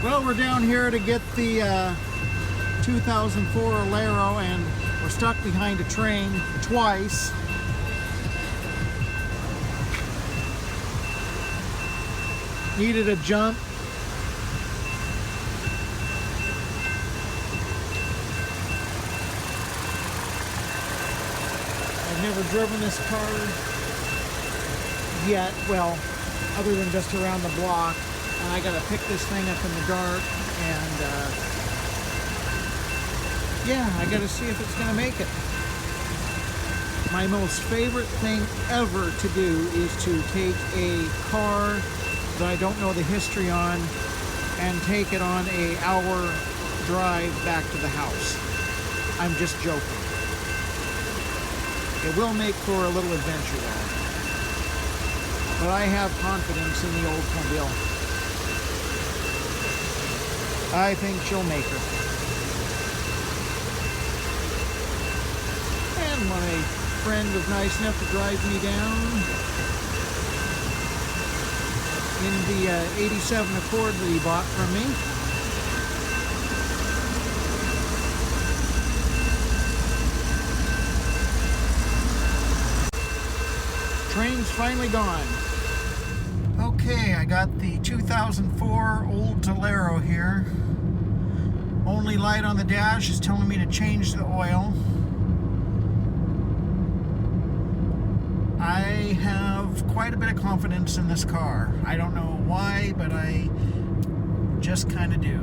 Well, we're down here to get the 2004 Alero, and we're stuck behind a train twice. Needed a jump. I've never driven this car yet, well, other than just around the block. And I gotta pick this thing up in the dark, and yeah, I gotta see if it's gonna make it. My most favorite thing ever to do is to take a car that I don't know the history on and take it on an hour drive back to the house. I'm just joking. It will make for a little adventure though. But I have confidence in the Oldsmobile. I think she'll make her. And my friend was nice enough to drive me down in the 87 Accord that he bought from me. Train's finally gone. Okay, I got the 2004 Olds Alero here. Only light on the dash is telling me to change the oil. I have quite a bit of confidence in this car. I don't know why, but I just kind of do.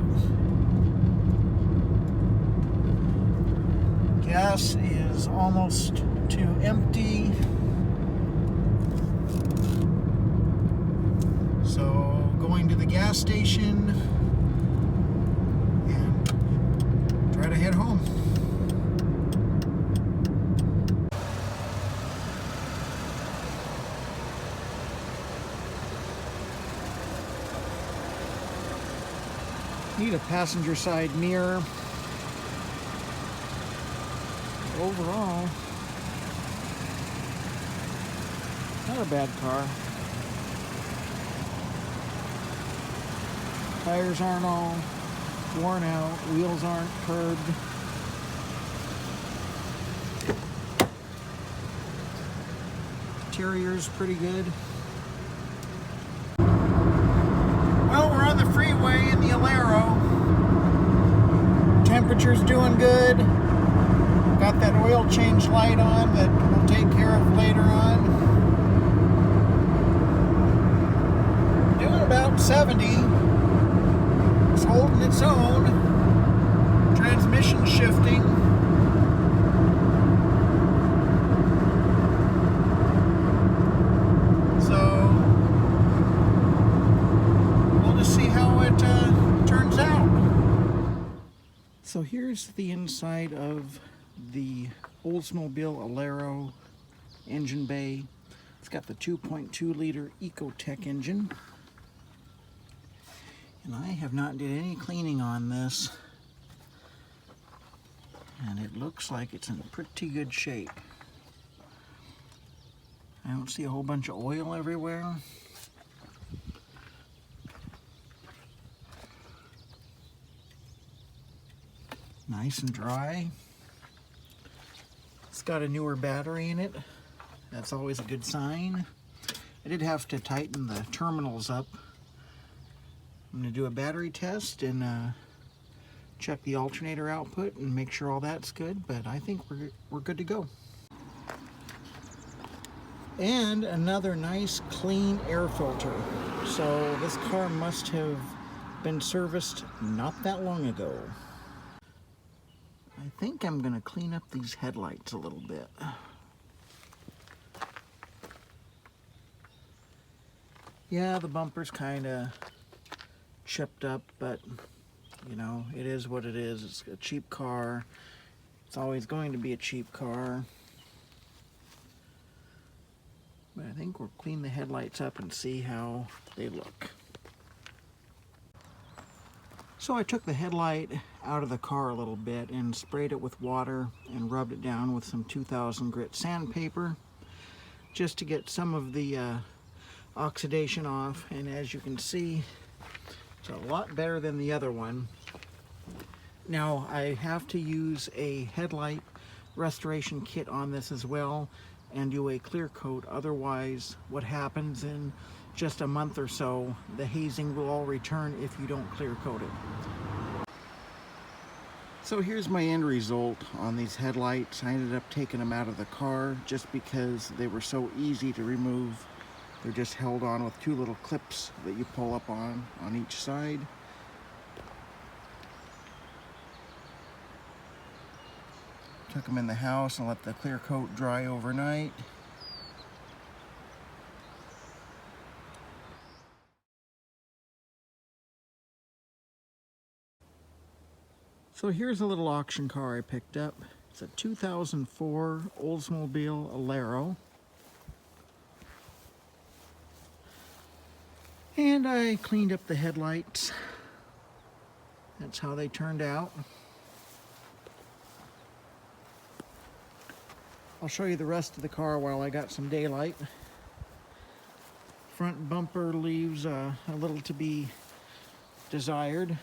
Gas is almost to empty. So going to the gas station and try to head home. Need a passenger side mirror. Overall, not a bad car. Tires aren't all worn out, wheels aren't curved. Interior's pretty good. Well, we're on the freeway in the Alero. Temperature's doing good. Got that oil change light on that we'll take care of later on. Doing about 70. It's holding its own. Transmission shifting. So we'll just see how it turns out. So here's the inside of the Oldsmobile Alero engine bay. It's got the 2.2 liter Ecotec engine. And I have not did any cleaning on this. And it looks like it's in pretty good shape. I don't see a whole bunch of oil everywhere. Nice and dry. It's got a newer battery in it. That's always a good sign. I did have to tighten the terminals up. I'm going to do a battery test and check the alternator output and make sure all that's good, but I think we're good to go. And another nice clean air filter. So this car must have been serviced not that long ago. I think I'm going to clean up these headlights a little bit. Yeah, the bumper's kind of chipped up, but you know, it is what it is. It's a cheap car. It's always going to be a cheap car. But I think we'll clean the headlights up and see how they look. So I took the headlight out of the car a little bit and sprayed it with water and rubbed it down with some 2000 grit sandpaper just to get some of the oxidation off. And as you can see, It's a lot better than the other one. Now I have to use a headlight restoration kit on this as well and do a clear coat. Otherwise, what happens in just a month or so, the hazing will all return if you don't clear coat it. So here's my end result on these headlights. I ended up taking them out of the car just because they were so easy to remove. They're just held on with two little clips that you pull up on each side. Took them in the house and let the clear coat dry overnight. So here's a little auction car I picked up. It's a 2004 Oldsmobile Alero. And I cleaned up the headlights. That's how they turned out. I'll show you the rest of the car while I got some daylight. Front bumper leaves a little to be desired.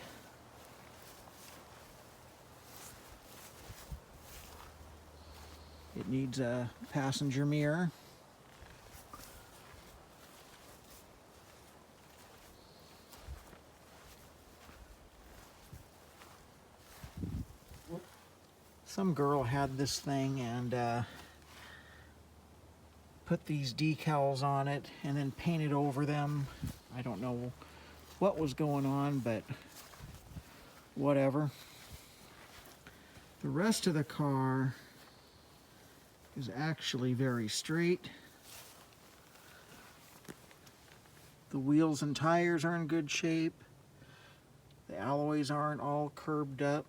It needs a passenger mirror. Some girl had this thing and put these decals on it and then painted over them. I don't know what was going on, but whatever. The rest of the car is actually very straight. The wheels and tires are in good shape. The alloys aren't all curved up.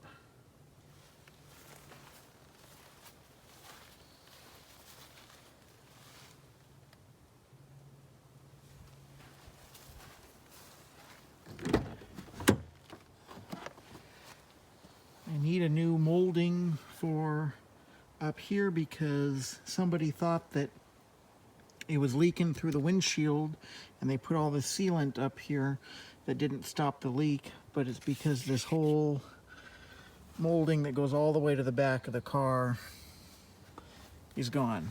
I need a new molding for up here because somebody thought that it was leaking through the windshield and they put all the sealant up here that didn't stop the leak, but it's because this whole molding that goes all the way to the back of the car is gone.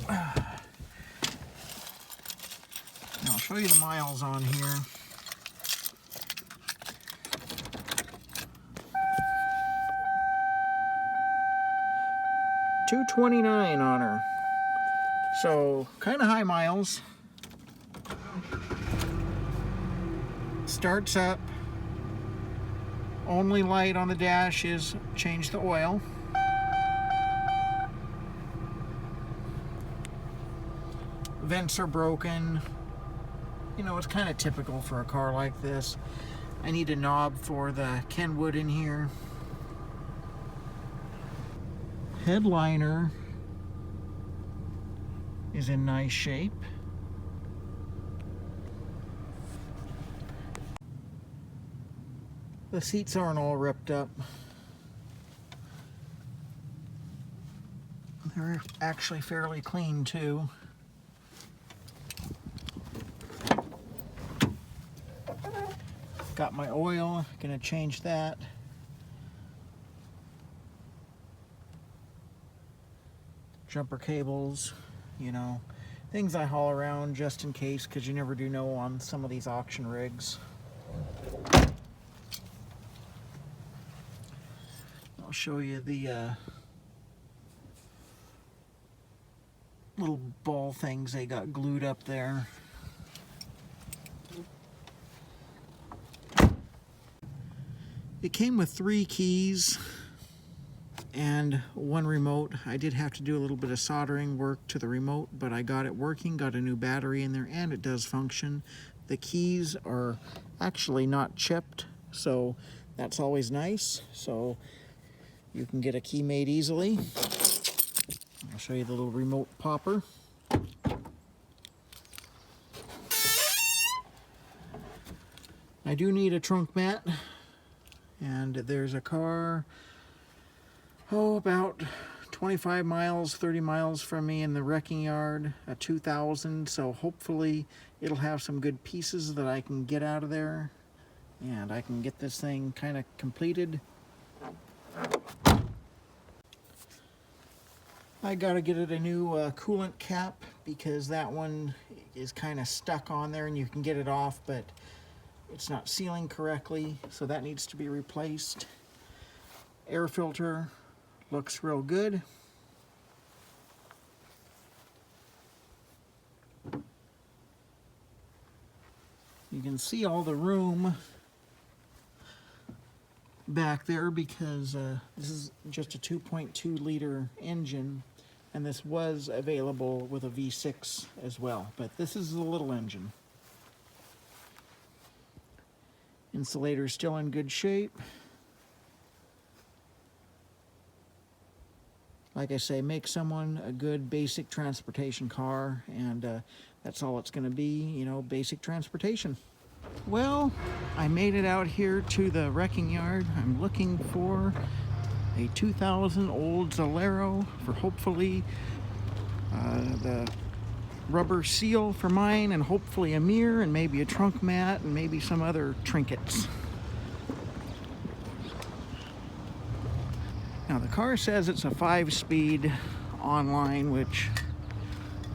Now I'll show you the miles on here. 229 on her, so kind of high miles. Starts up. Only light on the dash is change the oil. Vents are broken. You know, it's kind of typical for a car like this. I need a knob for the Kenwood in here. Headliner is in nice shape. The seats aren't all ripped up. They're actually fairly clean too. Got my oil, gonna change that. Jumper cables, you know, things I haul around just in case, because you never do know on some of these auction rigs. I'll show you the little ball things they got glued up there. It came with 3 keys and 1 remote. I did have to do a little bit of soldering work to the remote, but I got it working, got a new battery in there, and it does function. The keys are actually not chipped, so that's always nice. So you can get a key made easily. I'll show you the little remote popper. I do need a trunk mat, and there's a car, about 25 miles, 30 miles from me in the wrecking yard, a 2000, so hopefully it'll have some good pieces that I can get out of there and I can get this thing kind of completed. I gotta get it a new coolant cap because that one is kind of stuck on there and you can get it off, but it's not sealing correctly, so that needs to be replaced. Air filter looks real good. You can see all the room back there because this is just a 2.2 liter engine, and this was available with a V6 as well, but this is the little engine. Insulator is still in good shape. Like I say, make someone a good basic transportation car, and that's all it's going to be, you know, basic transportation. Well, I made it out here to the wrecking yard. I'm looking for a 2000 Oldsmobile Alero for hopefully the rubber seal for mine, and hopefully a mirror, and maybe a trunk mat, and maybe some other trinkets. Now the car says it's a 5-speed online, which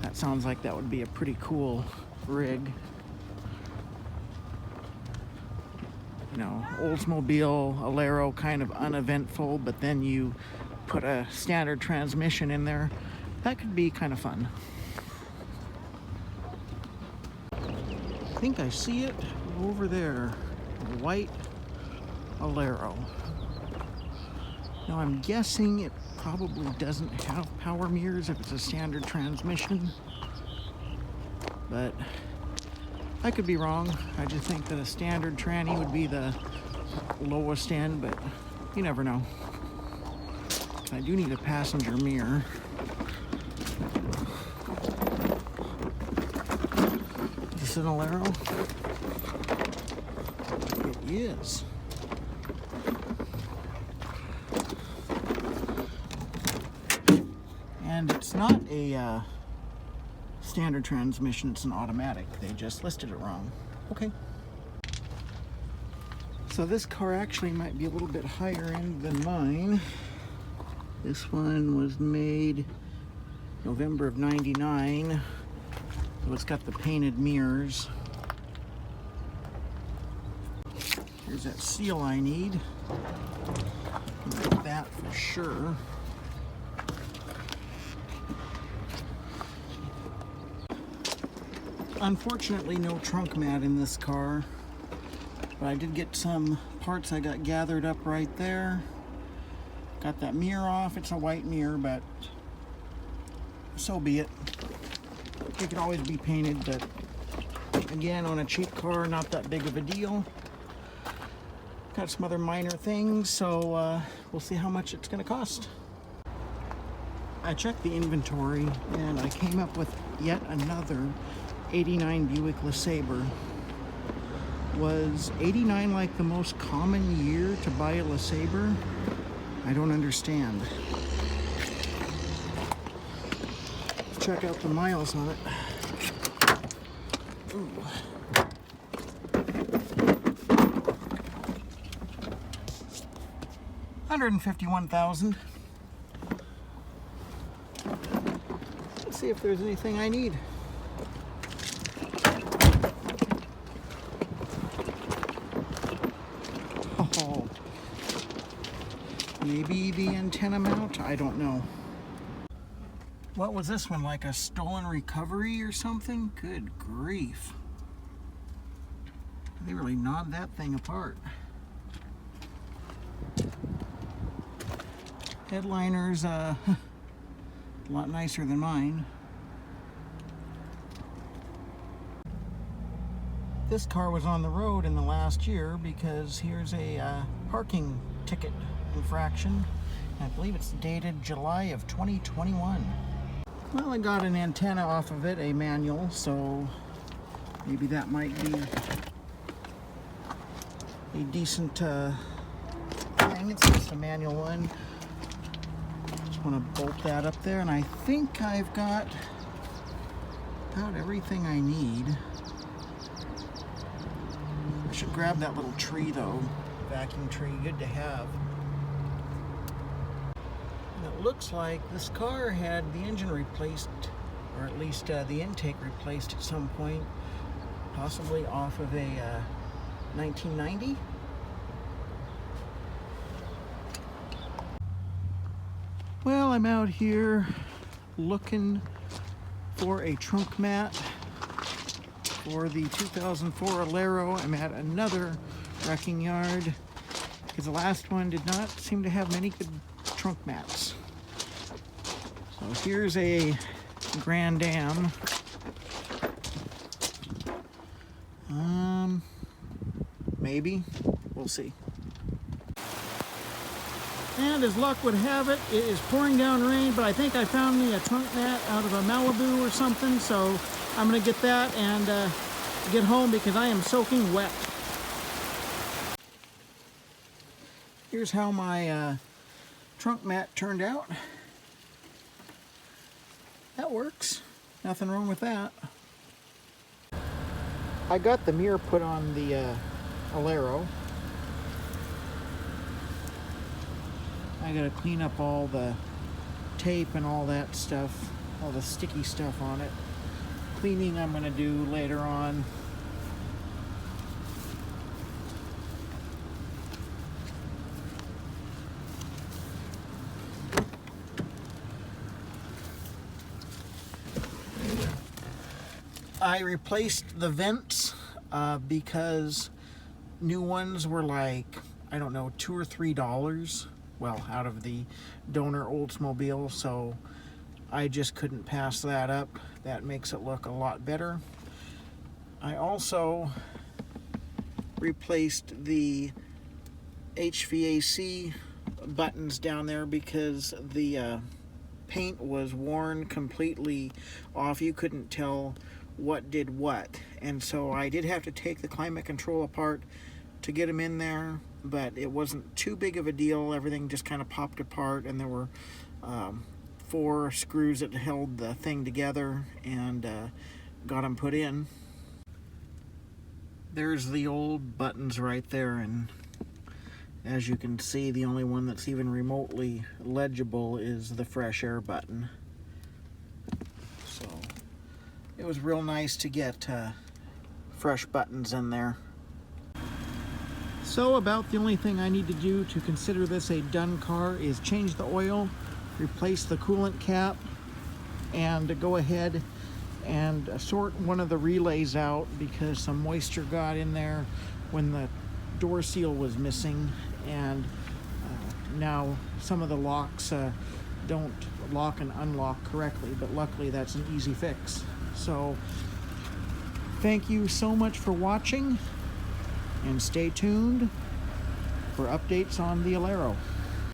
that sounds like that would be a pretty cool rig. You know, Oldsmobile Alero, kind of uneventful, but then you put a standard transmission in there. That could be kind of fun. I think I see it over there, a white Alero. Now I'm guessing it probably doesn't have power mirrors if it's a standard transmission, but I could be wrong. I just think that a standard tranny would be the lowest end, but you never know. I do need a passenger mirror. Is this an Alero? It is. And it's not a standard transmission, it's an automatic. They just listed it wrong. Okay. So this car actually might be a little bit higher end than mine. This one was made November of '99. So it's got the painted mirrors. Here's that seal I need. Get that for sure. Unfortunately, no trunk mat in this car, but I did get some parts I got gathered up right there. Got that mirror off. It's a white mirror, but so be it. It could always be painted, but again, on a cheap car, not that big of a deal. Got some other minor things, so we'll see how much it's going to cost. I checked the inventory, and I came up with yet another 89 Buick LeSabre. Was 89 like the most common year to buy a LeSabre? I don't understand. Check out the miles on it. Ooh. $151,000. Let's see if there's anything I need. Oh, maybe the antenna mount? I don't know. What was this one, like a stolen recovery or something? Good grief. They really gnawed that thing apart. Headliner's a lot nicer than mine. This car was on the road in the last year because here's a parking ticket infraction. I believe it's dated July of 2021. Well, I got an antenna off of it, a manual, so maybe that might be a decent thing. It's just a manual one. want to bolt that up there, and I think I've got about everything I need. I should grab that little tree though, vacuum tree, good to have. And it looks like this car had the engine replaced, or at least the intake replaced at some point, possibly off of a 1990. Well, I'm out here looking for a trunk mat for the 2004 Alero. I'm at another wrecking yard because the last one did not seem to have many good trunk mats. So here's a Grand Am. Maybe. We'll see. And as luck would have it, it is pouring down rain, but I think I found me a trunk mat out of a Malibu or something, so I'm going to get that and get home because I am soaking wet. Here's how my trunk mat turned out. That works. Nothing wrong with that. I got the mirror put on the Alero. I gotta clean up all the tape and all that stuff, all the sticky stuff on it. Cleaning I'm gonna do later on. I replaced the vents because new ones were like, I don't know, $2 or $3. Well, out of the donor Oldsmobile, so I just couldn't pass that up. That makes it look a lot better. I also replaced the HVAC buttons down there because the paint was worn completely off. You couldn't tell what did what, and so I did have to take the climate control apart to get them in there, but it wasn't too big of a deal. Everything just kind of popped apart, and there were 4 screws that held the thing together, and got them put in. There's the old buttons right there, and as you can see, the only one that's even remotely legible is the fresh air button. So it was real nice to get fresh buttons in there. So about the only thing I need to do to consider this a done car is change the oil, replace the coolant cap, and go ahead and sort one of the relays out because some moisture got in there when the door seal was missing, and now some of the locks don't lock and unlock correctly, but luckily that's an easy fix. So thank you so much for watching, and stay tuned for updates on the Alero.